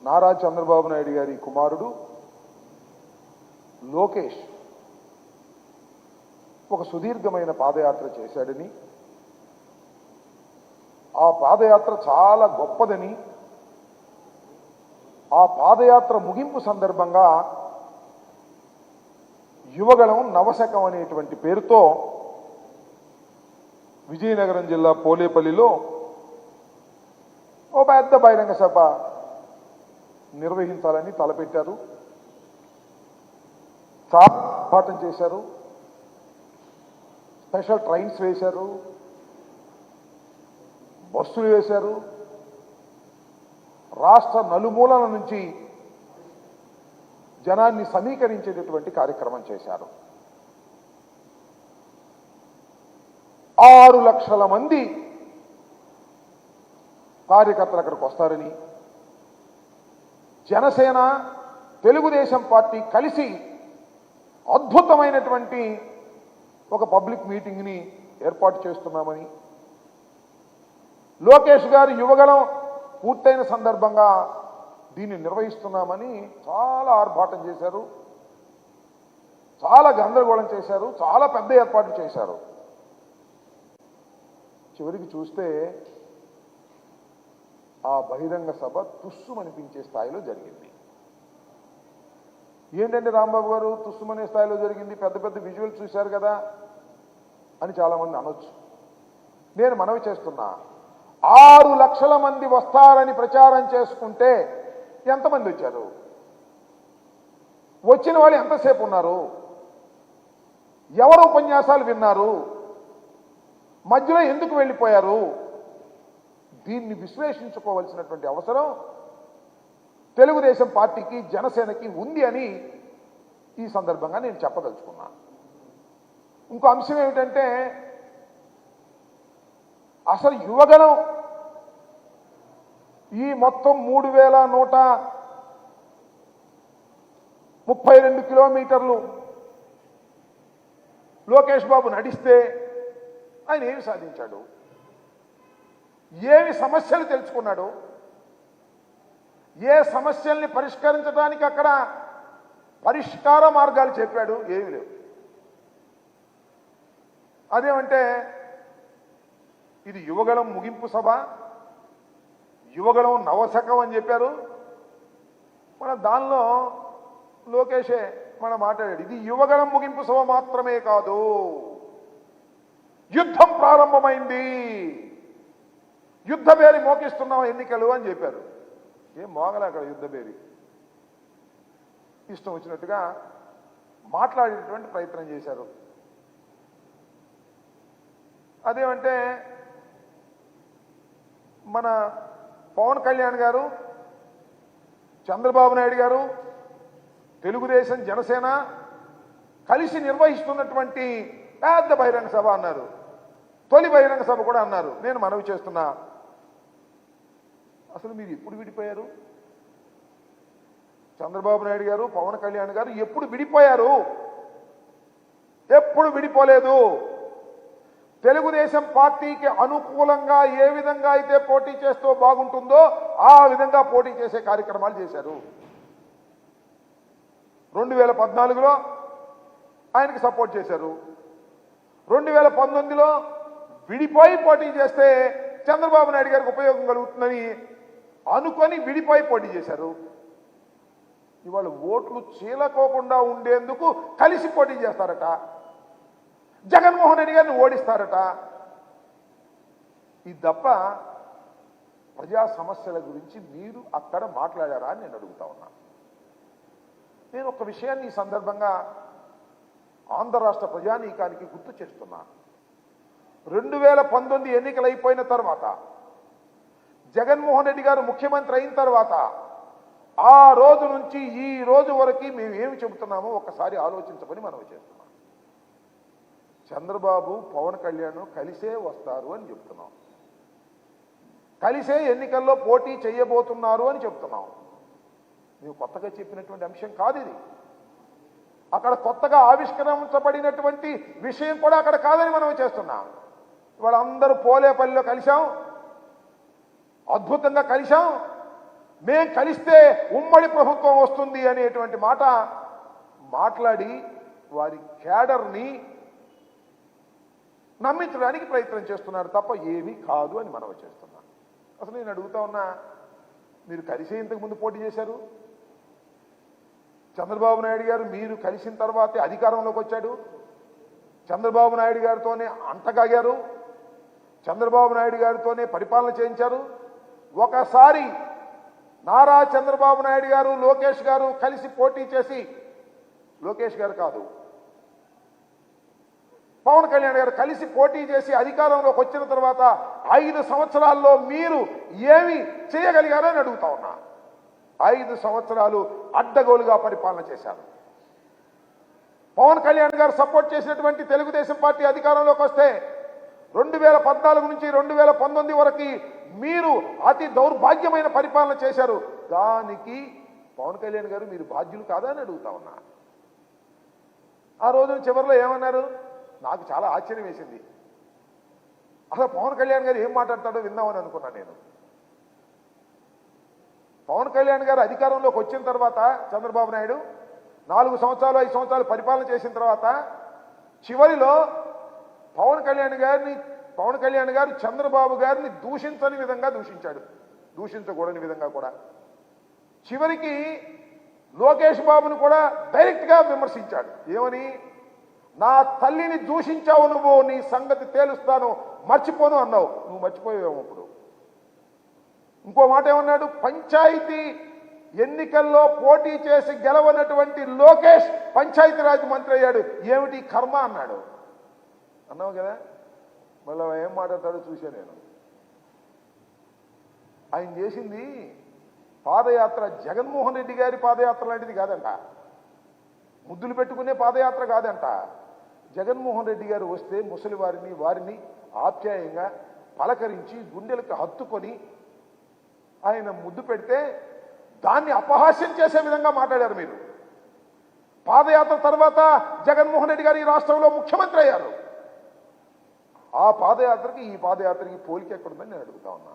నారా చంద్రబాబు నాయుడు గారి కుమారుడు లోకేష్ ఒక సుదీర్ఘమైన పాదయాత్ర చేశాడని, ఆ పాదయాత్ర చాలా గొప్పదని, ఆ పాదయాత్ర ముగింపు సందర్భంగా యువగళం నవశకం అనేటువంటి పేరుతో విజయనగరం జిల్లా పోలేపల్లిలో ఓ పెద్ద బహిరంగ సభ నిర్వహించాలని తలపెట్టారు. చాలా పాఠం చేశారు, స్పెషల్ ట్రైన్స్ వేశారు, బస్సులు వేశారు, రాష్ట్ర నలుమూలల నుంచి జనాన్ని సమీకరించేటటువంటి కార్యక్రమం చేశారు. 6 లక్షల మంది కార్యకర్తలు అక్కడికి వస్తారని, జనసేన తెలుగుదేశం పార్టీ కలిసి అద్భుతమైనటువంటి ఒక పబ్లిక్ మీటింగ్ని ఏర్పాటు చేస్తున్నామని, లోకేష్ గారి యువగళం పూర్తయిన సందర్భంగా దీన్ని నిర్వహిస్తున్నామని చాలా ఆర్భాటం చేశారు, చాలా గందరగోళం చేశారు, చాలా పెద్ద ఏర్పాట్లు చేశారు. చివరికి చూస్తే ఆ బహిరంగ సభ తుస్సుమనిపించే స్థాయిలో జరిగింది. ఏంటంటే రాంబాబు గారు తుస్సుమనే స్థాయిలో జరిగింది, పెద్ద పెద్ద విజువల్స్ చూశారు కదా అని చాలామంది అనొచ్చు. నేను మనవి చేస్తున్నా, 6 లక్షల మంది వస్తారని ప్రచారం చేసుకుంటే ఎంతమంది వచ్చారు? వచ్చిన వాళ్ళు ఎంతసేపు ఉన్నారు? ఎవరు ఉపన్యాసాలు విన్నారు? మధ్యలో ఎందుకు వెళ్ళిపోయారు? దీన్ని విశ్లేషించుకోవాల్సినటువంటి అవసరం తెలుగుదేశం పార్టీకి, జనసేనకి ఉంది అని ఈ సందర్భంగా నేను చెప్పదలుచుకున్నాను. ఇంకో అంశం ఏమిటంటే, అసలు యువగణం ఈ మొత్తం 3132 కిలోమీటర్లు లోకేష్ బాబు నడిస్తే ఆయన ఏమి సాధించాడు? ఏమి సమస్యలు తెలుసుకున్నాడు? ఏ సమస్యల్ని పరిష్కరించడానికి అక్కడ పరిష్కార మార్గాలు చెప్పాడు? ఏమి లేవు. అదేమంటే ఇది యువగళం ముగింపు సభ, యువగళం నవశకం అని చెప్పారు. మన దానిలో లోకేషే మనం మాట్లాడాడు, ఇది యువగళం ముగింపు సభ మాత్రమే కాదు, యుద్ధం ప్రారంభమైంది, యుద్ధ బేరి మోకిస్తున్నాం ఎన్నికలు అని చెప్పారు. ఏం మోగలే అక్కడ యుద్ధ బేరి, ఇష్టం వచ్చినట్టుగా మాట్లాడేటువంటి ప్రయత్నం చేశారు. అదేమంటే మన పవన్ కళ్యాణ్ గారు, చంద్రబాబు నాయుడు గారు, తెలుగుదేశం, జనసేన కలిసి నిర్వహిస్తున్నటువంటి పెద్ద బహిరంగ సభ అన్నారు, తొలి బహిరంగ సభ కూడా అన్నారు. నేను మనవి చేస్తున్నా, అసలు మీరు ఎప్పుడు విడిపోయారు? చంద్రబాబు నాయుడు గారు, పవన్ కళ్యాణ్ గారు ఎప్పుడు విడిపోయారు? ఎప్పుడు విడిపోలేదు. తెలుగుదేశం పార్టీకి అనుకూలంగా ఏ విధంగా అయితే పోటీ చేస్తూ బాగుంటుందో ఆ విధంగా పోటీ చేసే కార్యక్రమాలు చేశారు. 2014లో ఆయనకి సపోర్ట్ చేశారు. 2019లో విడిపోయి పోటీ చేస్తే చంద్రబాబు నాయుడు గారికి ఉపయోగం కలుగుతుందని అనుకొని విడిపోయి పోటీ చేశారు. ఇవాళ ఓట్లు చీలకోకుండా ఉండేందుకు కలిసి పోటీ చేస్తారట, జగన్మోహన్ రెడ్డి గారిని ఓడిస్తారట. ఇది తప్ప ప్రజా సమస్యల గురించి మీరు అక్కడ మాట్లాడారా అని నేను అడుగుతా ఉన్నా. నేను ఒక విషయాన్ని ఈ సందర్భంగా ఆంధ్ర రాష్ట్ర ప్రజానీకానికి గుర్తు చేస్తున్నా. 2019 ఎన్నికలు అయిపోయిన తర్వాత, జగన్మోహన్ రెడ్డి గారు ముఖ్యమంత్రి అయిన తర్వాత ఆ రోజు నుంచి ఈ రోజు వరకు మేము ఏమి చెబుతున్నామో ఒకసారి ఆలోచించమని మనం చేస్తున్నాం. చంద్రబాబు, పవన్ కళ్యాణ్ కలిసే వస్తారు అని చెప్తున్నాం, కలిసే ఎన్నికల్లో పోటీ చేయబోతున్నారు అని చెప్తున్నాం. మేము కొత్తగా చెప్పినటువంటి అంశం కాదు ఇది. అక్కడ కొత్తగా ఆవిష్కరించబడినటువంటి విషయం కూడా అక్కడ కాదని మనం చేస్తున్నాం. వాళ్ళందరూ పోలేపల్లిలో కలిశాం, అద్భుతంగా కలిశాం, మేం కలిస్తే ఉమ్మడి ప్రభుత్వం వస్తుంది అనేటువంటి మాట మాట్లాడి వారి క్యాడర్ని నమ్మించడానికి ప్రయత్నం చేస్తున్నారు తప్ప ఏమీ కాదు అని మనవి చేస్తున్నాను. అసలు నేను అడుగుతా ఉన్నా, మీరు కలిసే ఇంతకుముందు పోటీ చేశారు. చంద్రబాబు నాయుడు గారు మీరు కలిసిన తర్వాతే అధికారంలోకి వచ్చాడు. చంద్రబాబు నాయుడు గారితోనే అంటగాగారు. చంద్రబాబు నాయుడు గారితోనే పరిపాలన చేయించారు. ఒకసారి నారా చంద్రబాబు నాయుడు గారు లోకేష్ గారు కలిసి పోటీ చేసి, లోకేష్ గారు కాదు పవన్ కళ్యాణ్ గారు కలిసి పోటీ చేసి అధికారంలోకి వచ్చిన తర్వాత 5 సంవత్సరాల్లో మీరు ఏమి చేయగలిగారో అని అడుగుతా ఉన్నా. 5 సంవత్సరాలు అడ్డగోలుగా పరిపాలన చేశారు. పవన్ కళ్యాణ్ గారు సపోర్ట్ చేసినటువంటి తెలుగుదేశం పార్టీ అధికారంలోకి వస్తే 2014 నుంచి 2019 వరకు మీరు అతి దౌర్భాగ్యమైన పరిపాలన చేశారు. దానికి పవన్ కళ్యాణ్ గారు మీరు బాధ్యులు కాదా అని అడుగుతా ఉన్నా. ఆ రోజున చివరిలో ఏమన్నారు, నాకు చాలా ఆశ్చర్యం వేసింది. అసలు పవన్ కళ్యాణ్ గారు ఏం మాట్లాడతాడో విందామని అనుకున్నాను నేను. పవన్ కళ్యాణ్ గారు అధికారంలోకి వచ్చిన తర్వాత చంద్రబాబు నాయుడు 4 సంవత్సరాలు 5 సంవత్సరాలు పరిపాలన చేసిన తర్వాత చివరిలో పవన్ కళ్యాణ్ గారు చంద్రబాబు గారిని దూషించని విధంగా దూషించాడు, దూషించకూడని విధంగా కూడా. చివరికి లోకేష్ బాబును కూడా డైరెక్ట్గా విమర్శించాడు. ఏమని, నా తల్లిని దూషించావు నువ్వు, నీ సంగతి తేలుస్తాను, మర్చిపోను అన్నావు. నువ్వు మర్చిపోయావు. ఇప్పుడు ఇంకో మాట ఏమన్నాడు, పంచాయతీ ఎన్నికల్లో పోటీ చేసి గెలవనటువంటి లోకేష్ పంచాయతీరాజ్ మంత్రి అయ్యాడు, ఏమిటి కర్మ అన్నాడు. అన్నావు కదా, మళ్ళీ ఏం మాట్లాడతాడో చూసా నేను. ఆయన చేసింది పాదయాత్ర జగన్మోహన్ రెడ్డి గారి పాదయాత్ర లాంటిది కాదంట, ముద్దులు పెట్టుకునే పాదయాత్ర కాదంట. జగన్మోహన్ రెడ్డి గారు వస్తే ముసలి వారిని ఆప్యాయంగా పలకరించి గుండెలకు హత్తుకొని ఆయన ముద్దు పెడితే దాన్ని అపహాస్యం చేసే విధంగా మాట్లాడారు మీరు. పాదయాత్ర తర్వాత జగన్మోహన్ రెడ్డి గారు ఈ రాష్ట్రంలో ముఖ్యమంత్రి అయ్యారు. ఆ పాదయాత్రకి ఈ పాదయాత్రకి పోలిక ఎక్కడుందని నేను అడుగుతా ఉన్నా.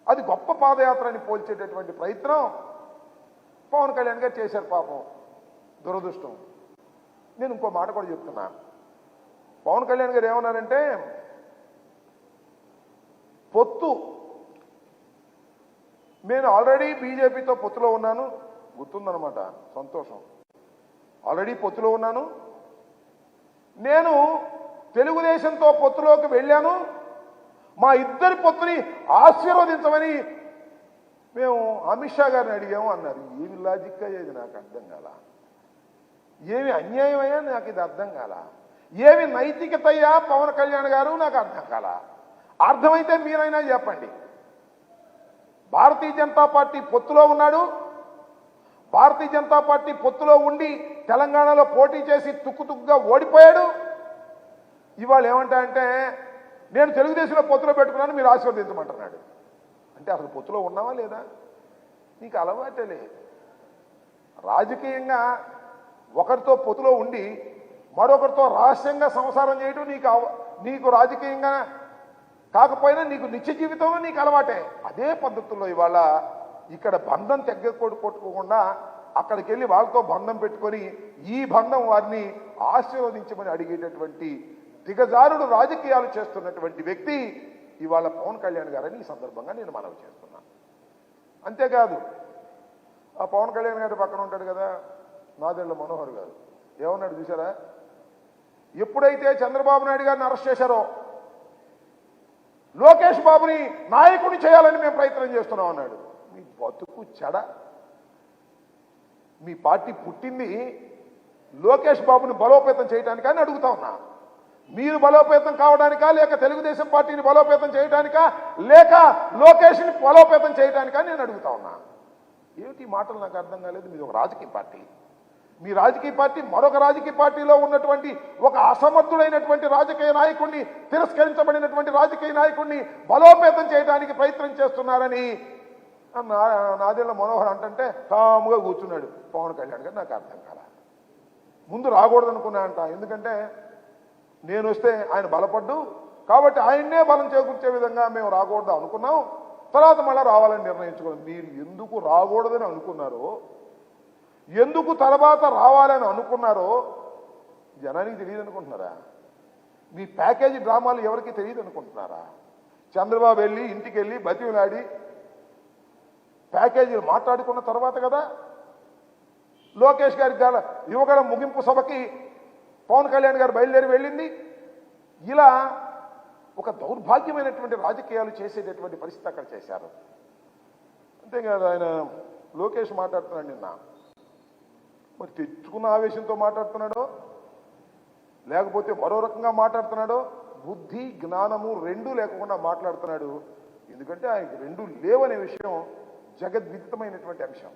అది గొప్ప పాదయాత్ర అని పోల్చేటటువంటి ప్రయత్నం పవన్ కళ్యాణ్ గారు చేశారు. పాపం, దురదృష్టం. నేను ఇంకో మాట కూడా చెప్తున్నా. పవన్ కళ్యాణ్ గారు ఏమన్నారంటే, పొత్తు, నేను ఆల్రెడీ బీజేపీతో పొత్తులో ఉన్నాను, గుర్తుందనమాట, సంతోషం. ఆల్రెడీ పొత్తులో ఉన్నాను, నేను తెలుగుదేశంతో పొత్తులోకి వెళ్ళాను, మా ఇద్దరి పొత్తుని ఆశీర్వదించమని మేము అమిత్ షా గారిని అడిగాము అన్నారు. ఏమి లాజిక్ అయ్యేది నాకు అర్థం కాల, ఏమి అన్యాయమయ్యా నాకు ఇది అర్థం కాల, ఏమి నైతికత అయ్యా పవన్ కళ్యాణ్ గారు నాకు అర్థం కాల. అర్థమైతే మీరైనా చెప్పండి. భారతీయ జనతా పార్టీ పొత్తులో ఉన్నాడు, భారతీయ జనతా పార్టీ పొత్తులో ఉండి తెలంగాణలో పోటీ చేసి తుక్కుతుక్కుగా ఓడిపోయాడు. ఇవాళ ఏమంటాయంటే, నేను తెలుగుదేశంలో పొత్తులో పెట్టుకున్నాను, మీరు ఆశీర్వదించమంటున్నాడు. అంటే అసలు పొత్తులో ఉన్నావా లేదా? నీకు అలవాటలే. రాజకీయంగా ఒకరితో పొత్తులో ఉండి మరొకరితో రహస్యంగా సంసారం చేయడం నీకు రాజకీయంగా కాకపోయినా నీకు నిత్య జీవితంలో నీకు అలవాటే. అదే పద్ధతుల్లో ఇవాళ ఇక్కడ బంధం కొట్టుకోకుండా అక్కడికి వెళ్ళి వాళ్ళతో బంధం పెట్టుకొని ఈ బంధం వారిని ఆశీర్వదించమని అడిగేటటువంటి దిగజారుడు రాజకీయాలు చేస్తున్నటువంటి వ్యక్తి ఇవాళ పవన్ కళ్యాణ్ గారని ఈ సందర్భంగా నేను మనవి చేస్తున్నాను. అంతేకాదు, ఆ పవన్ కళ్యాణ్ గారి పక్కన ఉంటాడు కదా నాదెళ్ల మనోహర్ గారు, ఏమన్నాడు చూసారా? ఎప్పుడైతే చంద్రబాబు నాయుడు గారిని అరెస్ట్ చేశారో లోకేష్ బాబుని నాయకుడిని చేయాలని మేము ప్రయత్నం చేస్తున్నాం అన్నాడు. మీ బతుకు చెడ. మీ పార్టీ పుట్టింది లోకేష్ బాబుని బలోపేతం చేయడానికా అని అడుగుతా ఉన్నా. మీరు బలోపేతం కావడానికా, లేక తెలుగుదేశం పార్టీని బలోపేతం చేయడానికా, లేక లోకేష్ని బలోపేతం చేయడానికా నేను అడుగుతా ఉన్నా. ఏమిటి మాటలు నాకు అర్థం కాలేదు. మీది ఒక రాజకీయ పార్టీ, మీ రాజకీయ పార్టీ మరొక రాజకీయ పార్టీలో ఉన్నటువంటి ఒక అసమర్థుడైనటువంటి రాజకీయ నాయకుడిని, తిరస్కరించబడినటువంటి రాజకీయ నాయకుడిని బలోపేతం చేయడానికి ప్రయత్నం చేస్తున్నారని నాదెళ్ల మనోహర్ అంటే తాముగా కూర్చున్నాడు పవన్ కళ్యాణ్ గారు. నాకు అర్థం కాల. ముందు రాకూడదు అనుకున్నా అంట, ఎందుకంటే నేను వస్తే ఆయన బలపడ్డు కాబట్టి ఆయన్నే బలం చేకూర్చే విధంగా మేము రాకూడదు అనుకున్నాం. తర్వాత మళ్ళీ రావాలని నిర్ణయించుకోండి. మీరు ఎందుకు రాకూడదని అనుకున్నారో, ఎందుకు తర్వాత రావాలని అనుకున్నారో జనానికి తెలియదు అనుకుంటున్నారా? మీ ప్యాకేజీ డ్రామాలు ఎవరికి తెలియదు అనుకుంటున్నారా? చంద్రబాబు వెళ్ళి ఇంటికి వెళ్ళి బతిమలాడి ప్యాకేజీలు మాట్లాడుకున్న తర్వాత కదా లోకేష్ గారి యువగల ముగింపు సభకి పవన్ కళ్యాణ్ గారు బయలుదేరి వెళ్ళింది. ఇలా ఒక దౌర్భాగ్యమైనటువంటి రాజకీయాలు చేసేటటువంటి పరిస్థితి అక్కడ చేశారు. అంతేకాదు ఆయన లోకేష్ మాట్లాడుతున్నాడు నిన్న, మరి తెచ్చుకున్న ఆవేశంతో మాట్లాడుతున్నాడో లేకపోతే మరో రకంగా మాట్లాడుతున్నాడో, బుద్ధి జ్ఞానము రెండూ లేకుండా మాట్లాడుతున్నాడు. ఎందుకంటే ఆయనకు రెండూ లేవనే విషయం జగద్విదితమైనటువంటి అంశం.